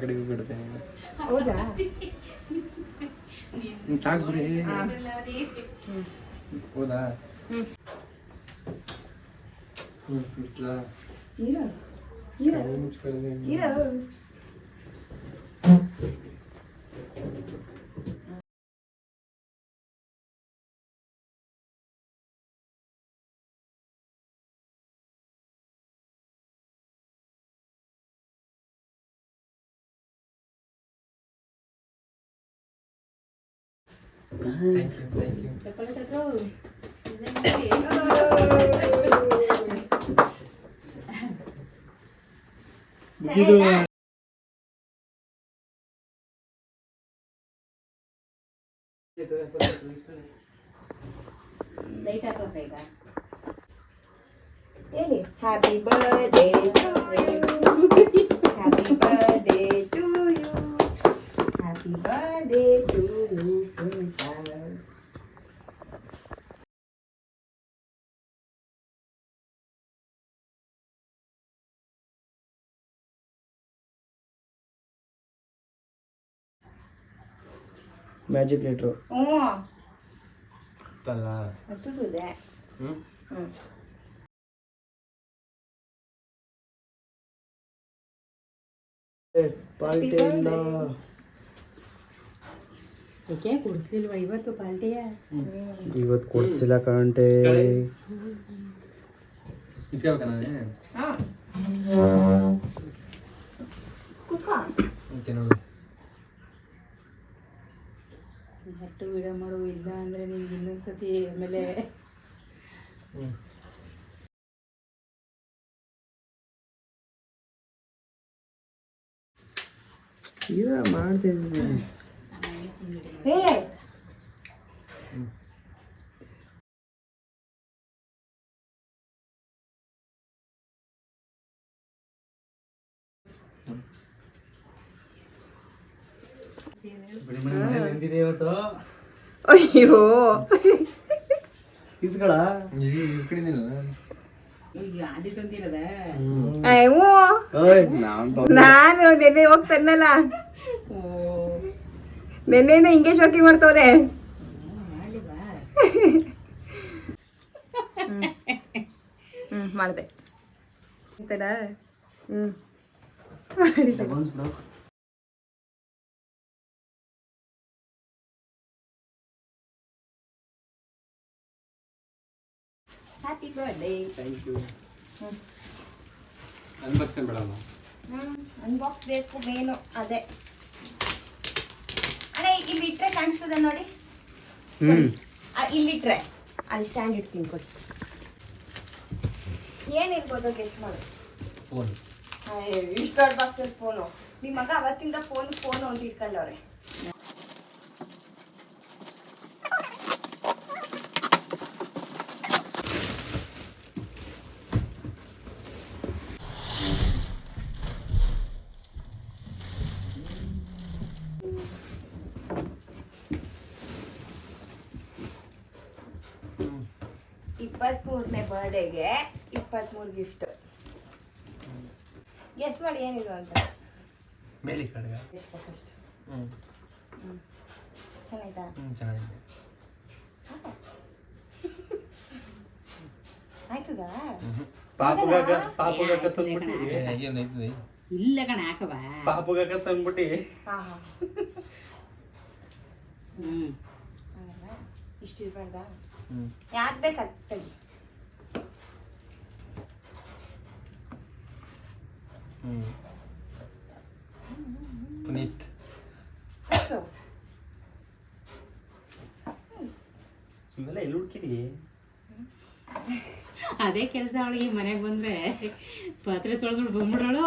ಕಡೆಗೂ ಬಿಡ್ತೇನೆ. ಹೌದಾ? ಸಾಕು ಬಿಡಿ. ಹೌದಾ? Thank you. ಹೇಳಿ happy birthday to you, happy birthday to you, happy birthday to you. Magic litre ಹತ್ತಲ್ಲ ಹತ್ತುತ್ತದೆ. ಪಾಲ್ಟಿ ಇಲ್ಲ. ಯಾಕೆ ಕೊಡಿಸ್ಲಿಲ್ವಾ ಇವತ್ತು ಪಾಲ್ಟಿಯ? ಇವತ್ತು ಕೊಡ್ಸಿಲ್ಲ ಕಾಂಟೆ. ಹಟ್ಟು ವಿಡಿಯೋ ಮಾಡು, ಇಲ್ಲ ಅಂದ್ರೆ ನಿಮ್ಗೆ ಇನ್ನೊಂದ್ಸತಿ ಆಮೇಲೆ ಮಾಡ್ತಿದ್ದೀನಿ. ಅಯ್ಯೋ ಇಸ್ಗಳ ನಾನು ನೆನ್ನೆ ಹೋಗ್ತನ್ನಲ್ಲ, ನೆನ್ನೆನೆ ಹಿಂಗೆ ಶೋಕಿ ಮಾಡ್ತವ್ರೆ. ಮಾಡಿದೆ ಅಂತಾರ. Happy birthday. Thank you. Unbox ಬೇಡಮ್ಮ. ಅನ್ಬಾಕ್ಸ್ ಬೇಕು ಮೇನು ಅದೇ. ಅಣ್ಣ ಇಲ್ಲಿ ಇಟ್ರೆ ಕಾಣಿಸ್ತದೆ ನೋಡಿ, ಇಲ್ಲಿಟ್ರೆ ಅಲ್ಲಿ ಸ್ಟ್ಯಾಂಡ್ ಇಡ್ತೀನಿ ಕೊಡಿ. ಏನಿರ್ಬೋದು ಗೆಸ್ ಮಾಡು. ಫೋನ್. ಇಷ್ಟು ದೊಡ್ಡ ಬಾಕ್ಸಲ್ಲಿ ಫೋನು. ನಿಮ್ಮ ಮಗ ಅವತ್ತಿಂದ ಫೋನು ಅಂತ ಇಟ್ಕೊಂಡವ್ರೆ. ಇಪ್ಪತ್ಮೂರನೇ ಬರ್ಡೇಗೆ 23 ಗಿಫ್ಟ್. ಗೆಸ್ ಮಾಡಿ ಏನಿಲ್ಲ ಅಂತ. ಮೇಲಿ ಕಡೆಗ. ಚೆನ್ನಾಯ್ತಾ? ಚೆನ್ನಾಗಿದೆ. ಆಯ್ತದಾ? ಪಾಪುಗಾಕ ತಂದ್ಬಿಟ್ಟು ಇಲ್ಲ ಕಣ ಹಾಕವ. ಪಾಪುಗಾಕ ತಂದ್ಬಿಟ್ಟು ಇಷ್ಟು ಇರ್ಬಾರ್ದಾ? ಯಾಕೆ ಬೇಕಾದ ತೆಗಿ. ಪುನೀತ್ ಇವೆಲ್ಲ ಎಲ್ಲಿ ಹುಡುಕಿರಿ? ಅದೇ ಕೆಲಸ ಅವಳಿಗೆ ಮನೆಗೆ ಬಂದ್ರೆ ಪಾತ್ರೆ ತೊಳೆದ್ಬಿಟ್ಟು ಬಂದ್ಬಿಡೋಳು.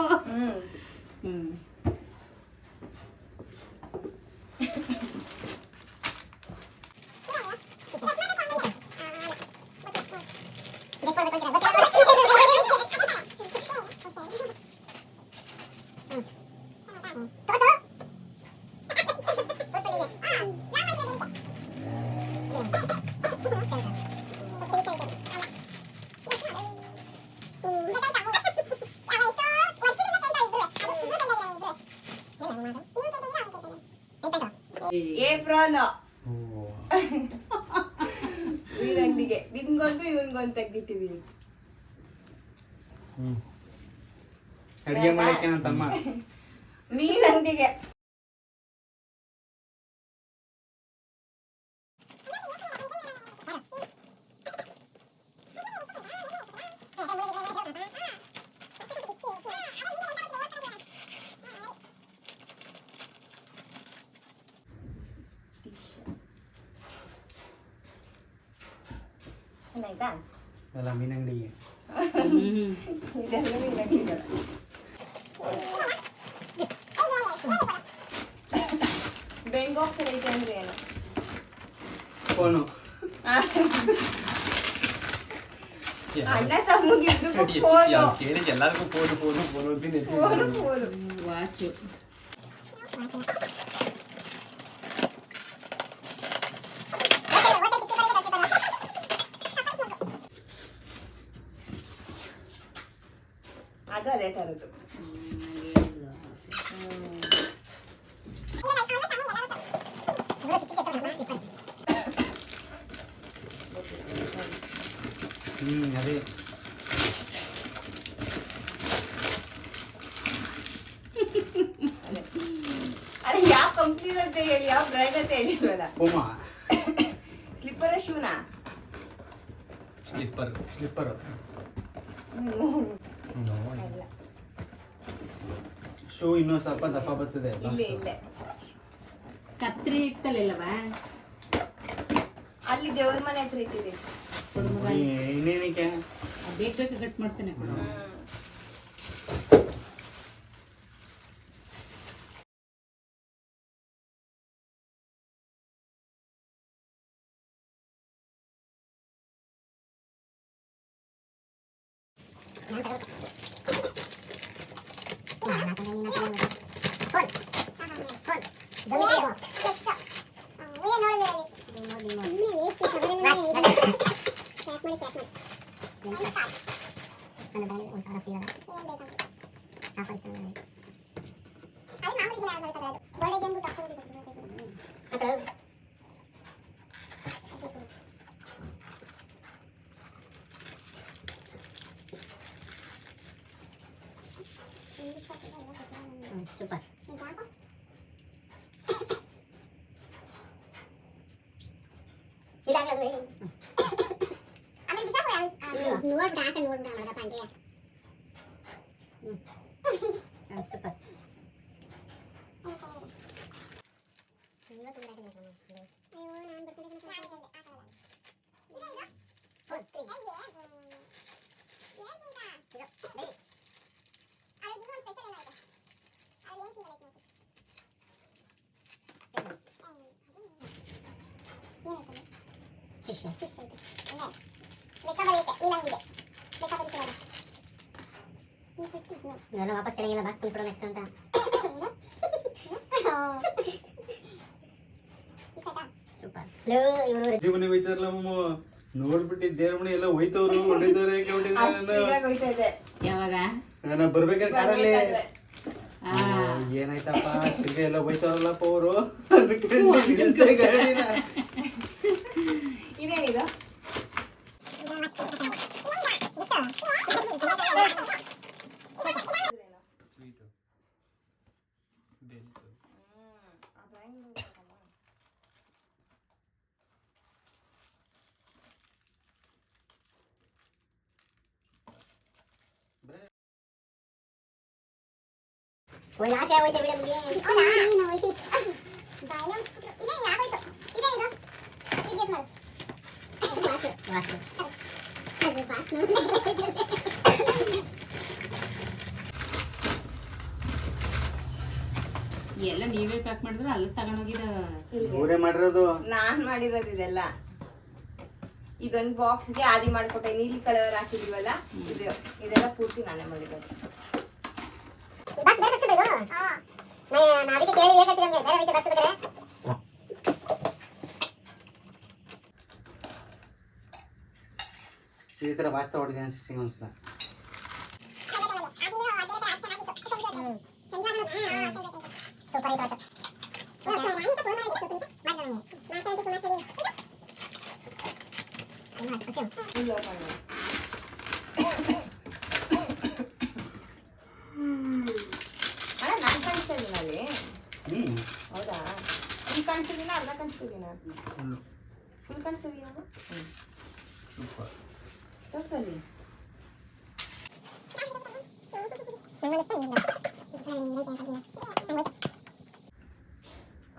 ಏಪ್ರಾನ್ ಓ ವೀರಂಡಿಗೆ ನಿನ್ಗೊಂದು ಇವನ್ಗೊಂದು ತೆಗ್ದಿಟ್ಟಿದೀನಿ. ಅಡಿಗೆ ಮಾಡಕ್ಕೆ ನನ್ನ ತಮ್ಮ ಮೀನಂದಿಗೆ ಚೆನ್ನಾಯ್ತಾ? ಎಲ್ಲ ಮೀನಂಗಡಿಗೆ ಇದೆಲ್ಲ ಮೀನಂದಿಗೆ. ಬೆಂಗಾಕ್ಸ್ ಐತೆ ಅಂದ್ರೆ ಏನು? ಫೋನು ಅಣ್ಣ ತಮ್ಮಗಿಬ್ರಿಗೂ ಫೋನು. ಕೇಳಿದ್ ಎಲ್ಲರಿಗೂ phone phone phone phone phone. Watch ಅದು ಅದೇ ತರದ್ದು. ಅದೇ ಅದೇ ಯಾವ ಕಂಪ್ನಿ ಅಂತ ಹೇಳಿ, ಯಾವ ಬ್ರ್ಯಾಂಡ್ ಅಂತ ಹೇಳಿಲ್ವಲ್ಲ. ಪೂಮಾ ಸ್ಲಿಪ್ಪರ ಶೂನಾ? ಸ್ಲಿಪ್ಪರ್ ಸ್ಲಿಪ್ಪರ್ ಶೂ ಇನ್ನೂ ಸ್ವಲ್ಪ ದಪ್ಪ ಬರ್ತದೆ. ಇಲ್ಲೇ ಇಲ್ಲೇ ಕತ್ರಿ ಇತ್ತಲ್ಲವಾ ಅಲ್ಲಿ ದೇವ್ರ ಮನೆ ಹತ್ರ ಇಟ್ಟಿದೆ. ಇನ್ನೇನಕ್ಕೆ ಬೇಗ ಬೇಗ ಕಟ್ ಮಾಡ್ತೇನೆ. Super. ಇದಾಗದು ಹೇಳಿ. ಆಮೇಲೆ ಬಿಸಾಕು ನೋಡ್ಬಿಡ ಆಟ ನೋಡ್ಬಿಡ ಮಾಡದಪ್ಪ ಅಂದ್ರೆ. ಸೂಪರ್. ಇವತ್ತು ತುಂಬಾ ಚೆನ್ನಾಗಿ ಅಯ್ಯೋ ನಾನು ಬರ್ತೀನಿ ಅಂತ ಆಟಲ್ಲ. ಇದೆ ಇದು? ಪೋಸ್ಟ್ ಹೇಗೆ? ಏನು ಅಂತ? ಇದು ರೆಡಿ. ಅದು ಒಂದು ಸ್ಪೆಷಲ್ ಎಲ್ಲ ಇದೆ. ಅದು ಏನು ಸಿಂಗಲ್ ಐತೆ ನೋಡಿ. ಫಿಶ್ ಫಿಶ್ ಐತೆ. ಲೆಕ್ಕ ಬರೆಯಕ್ಕೆ ಮೀನಂಗಿದೆ. ಲೆಕ್ಕ ಬರೀತೀವಲ್ಲ. ನೀವು ಫಸ್ಟ್ ನಾನು ವಾಪಸ್ ಕೆಳಗೆಲ್ಲ ಬಾಸ್ ಕುಂತ್ಬಿಡೋ ನೆಕ್ಸ್ಟ್ ಅಂತ. ಸೂಪರ್. ಜೀವನ ಹೋಯ್ತಾರಲ್ಲ ನೋಡ್ಬಿಟ್ಟು ದೇವ್ರ ಮನೆ ಎಲ್ಲ ಹೋಯ್ತವ್ರು ಹೊಡಿದವ್ರೆ ಯಾವಾಗ ನಾನು ಬರ್ಬೇಕಾದ್ರೆ ಕಾರಲ್ಲಿ ಏನಾಯ್ತಪ್ಪ ತಿರ್ಗಿ ಎಲ್ಲ ಹೋಯ್ತವ್ರಲ್ಲಪ್ಪ ಅವರು ಇದೇನಿದು? ಒಂದು ಆಸೆ ಆಗೋಯ್ತು ಬಿಡ ಮುಗಿ. ಹೌದಾ ನೀನು ಹೋಯ್ತು ಬಾಯ ಇದೆ ಯಾಗೋಯ್ತು. ಇದೆ ಇದು ಹೀಗೆ ಮಾಡು. ವಾಸು ವಾಸು ಅದು ಬಾಸ್ ನೋಡಿ. ಎಲ್ಲ ನೀವೇ ಪ್ಯಾಕ್ ಮಾಡಿದ್ರೆ ಅಲ್ಲಿ ತಗೊಂಡೋಗಿದ ಊರೇ ಮಾಡಿರೋದು. ನಾನ್ ಮಾಡಿರೋದು ಇದೆಲ್ಲ. ಇದೊಂದು ಬಾಕ್ಸ್ಗೆ ಆದಿ ಮಾಡ್ಕೊಟ್ಟೆ. ನೀಲಿ ಕಲರ್ ಹಾಕಿದೀವಲ್ಲ ಇದು, ಇದೆಲ್ಲ ಪೂರ್ತಿ ನಾನೇ ಮಾಡಿರೋದು. ಬಸ್ ಬೇರೆ ಬಸ್ ಇದು. ನಾನು ಅದಕ್ಕೆ ಕೇಳಿ ಹೇಗೆ ಸಿಗಂಗೆ ಬೇರೆ ರೀತಿ ಬಸ್ ಬೇಕಾರೆ. ಈ ತರ ವಾಸ್ತ ಹೊಡಿದೆ ಅನ್ಸಿ ಒಂದ್ಸಲ. ಸೂಪರ್ ಆಯ್ತು. ಇಲ್ಲಿ open ಮಾಡು. ಅಣ್ಣ ನಾನು ಕಾಣಿಸ್ತಾ ಇದ್ದೀನಿ ಅಲ್ಲಿ. ಹೌದಾ? ಇಲ್ಲಿ ಕಾಣಿಸ್ತಿದ್ದೀನ ಅರ್ಧ ಕಾಣಿಸ್ತಿದ್ದೀನ? ಫುಲ್ ಕಾಣಿಸ್ತಿದ್ದೀನ? ತೋರ್ಸಲ್ಲಿ.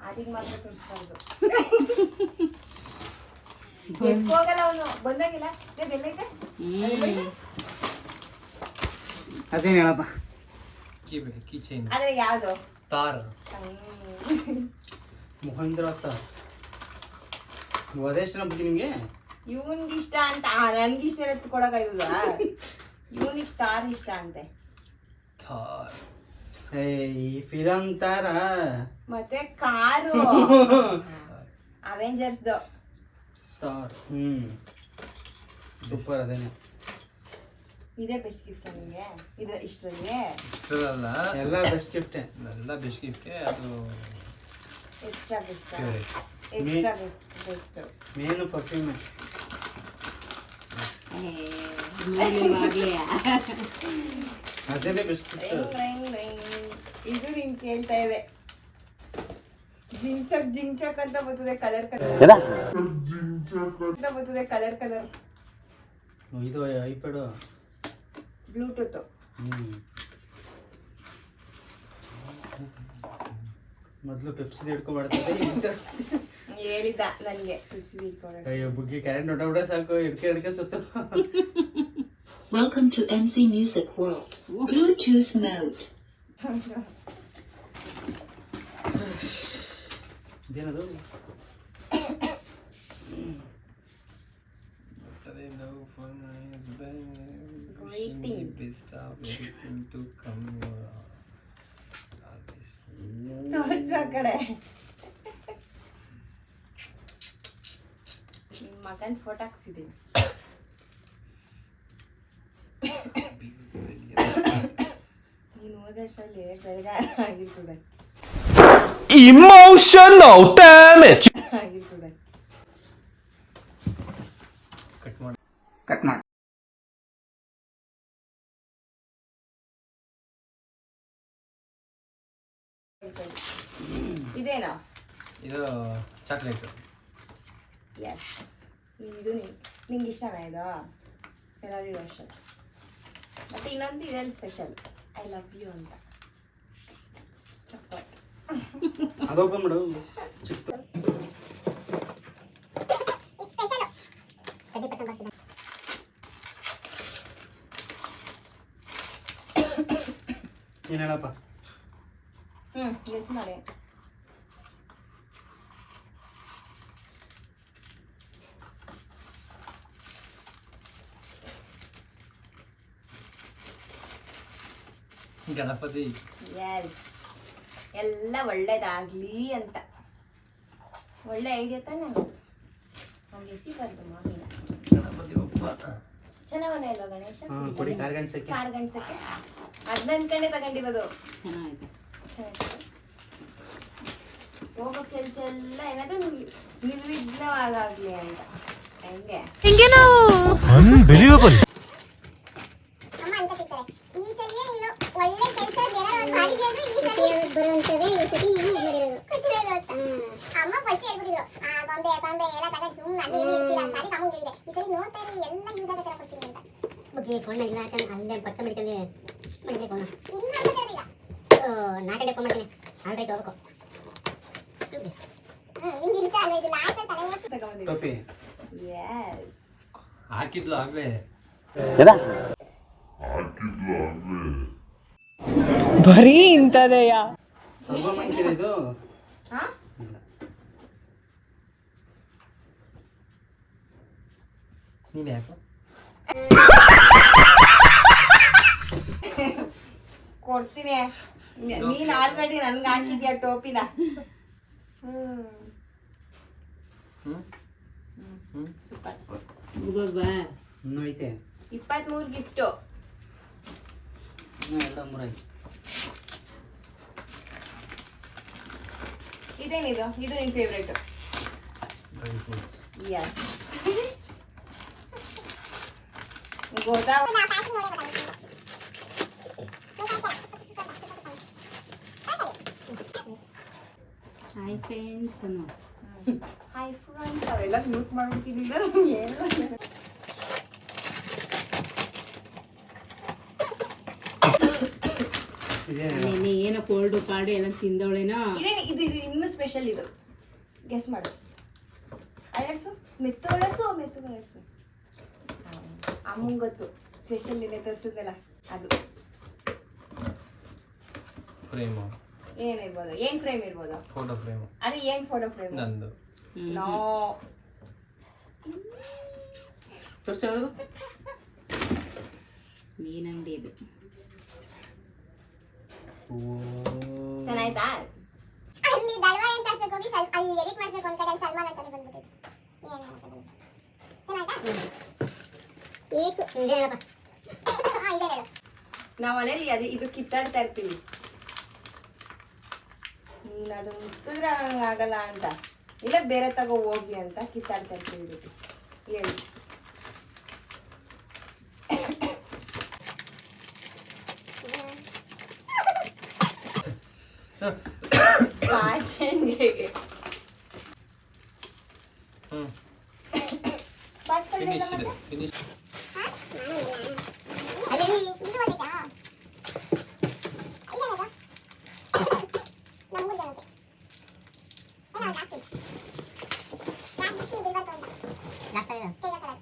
ಆದಿಗೆ ಮಾತ್ರ ತೋರಿಸ್ತಾ ಇದ್ದು. ಎತ್ಕೋಗಲ್ಲ ಅವನು ಬಂದಾಗಿಲ್ಲ. ಎಲ್ಲೈತೆ ಅದೇನು ಹೇಳಪ್ಪ. ಕೀ ಚೈನ್ ಆದ್ರೆ ಯಾವ್ದು ತಾರ ಮಹೇಂದ್ರ ಅಂತ ಅದೆಷ್ಟು ಬಗ್ಗೆ ನಿಮಗೆ? ಇವನ್ಗೆ ಇಷ್ಟ ಅಂತ ನನ್ಗೆ ಇಷ್ಟ ಎತ್ತು ಕೊಡೋಕಾಯ್ತದ? ಇವನಿಗೆ ಕಾರ್ ಇಷ್ಟ ಅಂತೆ. ತಾರ್ ಈ ಫಿಲಮ್ ತಾರ ಮತ್ತೆ ಕಾರು ಅವೆಂಜರ್ಸ್ದು ಸ್ಟಾರ್. ಸೂಪರ್. ಅದೇನೆ ಇದೇ ಬೆಸ್ಟ್ ಗಿಫ್ಟ್ ನಿಮಗೆ. ಇದು ಇಷ್ಟರಲ್ಲಿ ಇಷ್ಟರಲ್ಲ ಎಲ್ಲ ಬೆಸ್ಟ್ ಗಿಫ್ಟ್. ಎಲ್ಲ ಬೆಸ್ಟ್ ಗಿಫ್ಟೇ. ಅದು extra best favourite. Extra best main perfume. ಅದೇನೆ ಬೆಸ್ಟ್ ಗಿಫ್ಟ್. ಇದು ನಿನ್ ಕೇಳ್ತಾ ಇದೆ. ಜಿಂಚಕ್ ಅಂತ ಬರ್ತದೆ ಕಲರ್ ಕಲರ್ ಅಂತ ಬರ್ತದೆ ಕಲರ್ ಕಲರ್. ಇದು ಐಪ್ಯಾಡ್ ಬ್ಲೂಟೂತ್. ಮೊದಲು ಪೆಪ್ಸಿ ಹಿಡ್ಕೊಬಾರ್ದು ಹೇಳಿದ್ದ ನನಗೆ ಖುಷಿ ಇಟ್ಕೊಳ್ಳೋಣ. ಅಯ್ಯೋ ಬುಗ್ಗಿ ಕರೆಂಟ್ ಹೊಟ್ಟಬಿಟ್ರೆ ಸಾಕು. ಹಿಡ್ಕೆ ಸುತ್ತು. Welcome to MC Music World. Bluetooth mode. ಇದೇನದು? ತೋರ್ಸು ಆ ಕಡೆ. ನಿಮ್ಮ ಮಗನ ಫೋಟೋ ಹಾಕ್ಸಿದ್ದೀನಿ. ನೀನು ಓದೋಷ್ಟರಲ್ಲಿ ಬೆಳಗಾವಿ ಆಗಿರ್ತದೆ. Emotional damage. ಆಗಿರ್ತದೆ. ಕಟ್ ಮಾಡಿ ಇದೇನಾ? ಇದು ಚಾಕ್ಲೇಟ್. ಎಸ್. ಇದು ನಿಂಗೆ ಇಷ್ಟನಾ ಇದು? ಎಲ್ಲರಿಗೂ ಅಷ್ಟೇ. ಮತ್ತೆ ಇನ್ನೊಂದು ಇದರಲ್ಲಿ ಸ್ಪೆಷಲ್ ಐ ಲವ್ ಯು ಅಂತ ಚಪ್ಪಾಟ್. ಅದು ಓಪನ್ ಮಾಡು. ಚಿಕ್ಕ ಏನು ಹೇಳಪ್ಪ? ಗೆಸ್ ಮಾಡಿ. ಗಣಪತಿ. ಎಸ್. ಎಲ್ಲ ಒಳ್ಳೇದಾಗ್ಲಿ ಅಂತ. ಒಳ್ಳೆ ಐಡಿಯಾ ತಾನೆ. ನಮ್ಗೆ ಸಿಗಂತು ಮಾವಿನ ಗಣಪತಿ ಒಬ್ಬ ಚೆನ್ನಾಗನೇ ಇಲ್ವಾ ಗಣೇಶ? ಕೊಡಿ ಕಾರ್ ಗಂಟೆ. ಕಾರ್ ಗಂಡ್ಸಕ್ಕೆ ಅದನ್ಕಂಡೆ ತಗೊಂಡಿರೋದು. ಚೆನ್ನಾಗಿದೆ. ಹೋಗೋ ಕೆಲಸ ಎಲ್ಲ ಏನಾದ್ರು ನಿರ್ವಿಘ್ನವಾಗಲಿ ಅಂತ. ಹೆಂಗೆ Unbelievable. ಅಮ್ಮ ಅಂತ ಸಿಗ್ತಾರೆ. ಈ ಸಲಿಯೇ ನೀನು ಒಳ್ಳೆ ಕೆಲಸ ಮಾಡಿದ್ಯಾ ಅಂದ್ರೆ ಈ ಸಲಿ ಬರುವಂತವೇ ಈ ಸತಿ ನೀನು ಮಾಡಿರೋದು. ಅಮ್ಮ ಫಸ್ಟ್ ಹೇಳ್ಬಿಟ್ಟಿದ್ರು ಗೊಂಬೆ ಎಲ್ಲ ತಗೊಂಡು ಸುಮ್ಮನೆ ಅಲ್ಲಿ ಇರ್ತೀರಾ ಅಂತ. ಅದಕ್ಕೆ ಅಮ್ಮಂಗೆ ಹೇಳಿದೆ ಈ ಸಲಿ ನೋಡ್ತಾ ಇರಿ ಎಲ್ಲ ಯೂಸ್ ಆಗೋ ಥರ ಕೊಡ್ತೀನಿ ಅಂತ. ಬಗ್ಗೆ ಫೋನ್ ಇಲ್ಲ ಯಾಕಂದ್ರೆ ಅಲ್ಲೇ ಪಕ್ಕ ಮಡಿಕೊಂಡು ಮಾಡಿದೆ ಫೋನ್. ಇನ್ನೂ ಮಾತಾಡೋದಿಲ್ಲ. 4 ಗಂಟೆ ಫೋನ್ ಮಾಡ್ತೀನಿ. ಆಲ್ರೈಟ್ ಹೋಗ್ಬೇಕು. ನಿಂಗೆ ಇಷ್ಟ ಅಲ್ವಾ ಇದು? ಲಾಸ್ಟ್ ತಲೆ ಓಡಿಸಿ ತಗೊಂಡಿದ್ದು. Copy S. ಹಾಕಿದ್ಲು ಆಗ್ಲೇ. ಬರೀ ಇಂಥದೆಯಾ? ಸ್ವಲ್ಪ ಮಂಕಿರ ಇದು. ಹಾ? ನೀನು ಯಾಕೆ ಕೊಡ್ತೀನಿ. ನೀನ್ ಆಲ್ರೆಡಿ ನನ್ಗೆ ಹಾಕಿದ್ಯಾ ಟೋಪಿನ. ಸೂಪರ್. ಇನ್ನೂ ಐತೆ. 23 ಗಿಫ್ಟು. ಇನ್ನೂ ಎಲ್ಲ ಮೂರಾಯ್ತು. ಇದು ಇದೇನಿದು ಇದು ನಿನ್ ಫೇವ್ರೇಟ್ ಡ್ರೈ ಫ್ರೂಟ್ಸ್. ಯಸ್ ಗೊತ್ತಾ ನಾವು ಪ್ಯಾಕಿಂಗ್ ನೋಡಿ ಗೊತ್ತಾಗುತ್ತೆ ಹಾಯ್ ಫ್ರೆಂಡ್ಸ್ ಅನ್ನು ಹಾಯ್ ಫ್ರೆಂಡ್ಸ್ ಅವೆಲ್ಲ ಮ್ಯೂಟ್ ಮಾಡ್ಬಿಟ್ಟಿದ್ದೀರ ಏನು ನೆನ್ನೆ ಏನೋ ಕೋಲ್ಡು ಪಾಡು ಎಲ್ಲ ತಿಂದವಳೇನೋ. ಇದೇನು ಇದು ಇದು ಇನ್ನೂ ಸ್ಪೆಷಲ್ ಇದು ಗೆಸ್ ಮಾಡು ಅಲರ್ಸು ಮೆತ್ತು ಅಲರ್ಸು ಅಮ್ಮಂಗೆ ಗೊತ್ತು ಸ್ಪೆಷಲ್ ಇದೆ ತರಿಸಿದ್ನಲ್ಲ ಅದು ಫ್ರೇಮು, ಏನಿರ್ಬೋದು ಏನು ಫ್ರೇಮ್ ಇರ್ಬೋದು ಫೋಟೋ ಫ್ರೇಮು ಅದು ಏನು ಫೋಟೋ ಫ್ರೇಮ್ ನಂದು. ನೋ ತೋರಿಸಿ ಯಾವುದು ಮೀನ್ ಅಂಗಡಿ ಇದು. ಚೆನ್ನಾಯ್ತಾ ಅಲ್ಲಿ ದಳವಾಯಿ ಅಂತ ಹಾಕ್ಬೇಕು ಹೋಗಿ ಅಲ್ಲಿ ಎಡಿಟ್ ಮಾಡ್ಬೇಕು ಒಂದ್ ಕಡೆ ಸಲ್ಮಾನ್ ಅಂತಾನೆ ಬಂದ್ಬಿಟ್ಟಿದೆ ಏನು ಮಾಡೋದು ಚೆನ್ನಾಯ್ತಾ ಏಕು ಇದೆ ಹೇಳಪ್ಪ. ಇದೆ ಹೇಳು ನಾವು ಮನೇಲಿ ಅದು ಇದು ಕಿತ್ತಾಡ್ತಾ ಇರ್ತೀವಿ ನೀನು ಅದು ಮುಟ್ಟಿದ್ರೆ ಆಗಲ್ಲ ಅಂತ ಇಲ್ಲ ಬೇರೆ ತಗೋ ಹೋಗಿ ಅಂತ ಕಿತ್ತಾಡ್ತಾ ಇರ್ತೀವಿ ಇದಕ್ಕೆ ಹೇಳಿ ಬಾಚಣಿಗೆಗೆ ಹ್ಞೂ ಬಾಚ್ಕೊಂಡಿಲ್ಲ ಫಿನಿಶ್ ಇದೆ ಮತ್ತೆ ಫಿನಿಶ್. ಅಲ್ಲಿ ಇದು ಒಳ್ಳೆದಾ ಇದೆ ಹೇಳು ನಮಗೂ ಜನತೆ ಏನೋ ಜಾಸ್ತಿ ಲಾಸ್ಟ್ ಬಿಡ್ಬಾರ್ದು ಅಂತ ಲಾಸ್ಟ್ ಆಗಿದೆ. ತೇಗ ಕಲರ್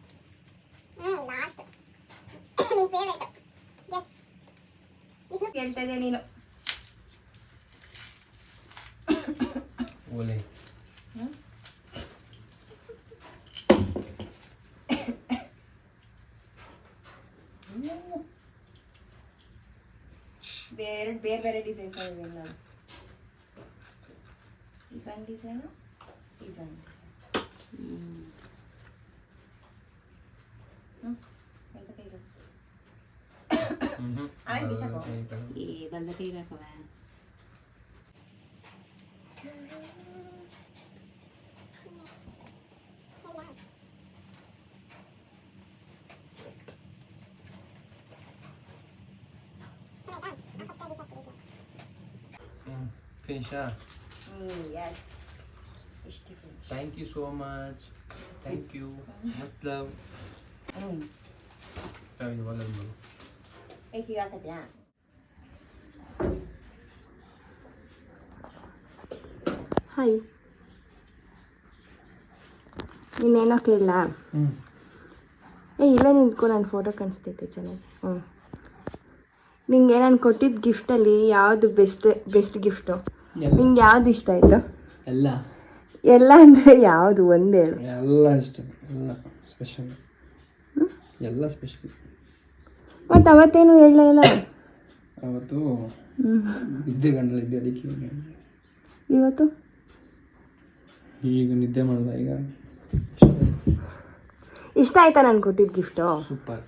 ಲಾಸ್ಟ್ ನಿನ್ ಫೇವ್ರೇಟ್ ಎಸ್ ಇದು ಕೇಳ್ತಾ ಇದೆಯಾ ನೀನು ಓಲೆ ಬೇರೆ ಬೇರೆ ಬೇರೆ ಡಿಸೈನ್ ಮಾಡಿದ್ದೀನಿ ನಾನು ಇದೊಂದು ಡಿಸೈನು ಇದೊಂದು ಡಿಸೈನ್ ಎಂತ ಕೈ ಇರುತ್ತೆ ಆಮೇಲೆ ಬಿಸಾಕೋ ಏ ಬಂದ ಕೈ ಹಾಕವ. ಫಿನಿಶಾ? ಎಸ್ ಇಷ್ಟು finish thank you so much. Thank you much love. ಇದು ಒಳ್ಳೆ ಮಗು. ಏಕೆ ಹಾಕತ್ಯಾ ಹಾಯ್ ಇನ್ನೇನೋ ಕೇಳಲ್ಲ ಇಲ್ಲೇ ನಿಂತ್ಕೊ ನಾನು ಫೋಟೋ ಕಾಣಿಸ್ತೈತೆ ಚೆನ್ನಾಗಿ ನಿಂಗೆ ನಾನು ಕೊಟ್ಟಿದ್ದ ಗಿಫ್ಟಲ್ಲಿ ಯಾವುದು ಬೆಸ್ಟ್ ಗಿಫ್ಟು ನಿಂಗೆ ಯಾವ್ದು ಇಷ್ಟ ಆಯಿತು ಎಲ್ಲ ಎಲ್ಲ ಅಂದರೆ ಯಾವುದು ಒಂದು ಹೇಳು ಎಲ್ಲ ಇಷ್ಟ, ಎಲ್ಲ ಸ್ಪೆಷಲ್, ಎಲ್ಲ ಸ್ಪೆಷಲ್. ಮತ್ತು ಅವತ್ತೇನು ಹೇಳಲೇ ಇಲ್ಲ ಅವತ್ತು ನಿದ್ದೆ ಗಂಡಲಿದ್ದೆ ಅದಕ್ಕೆ ಇವತ್ತು ಈಗ ನಿದ್ದೆ ಮಾಡಲ್ಲ. ಈಗ ಇಷ್ಟ ಆಯ್ತಾ ನಾನು ಕೊಟ್ಟಿದ್ದ ಗಿಫ್ಟು ಸೂಪರ್.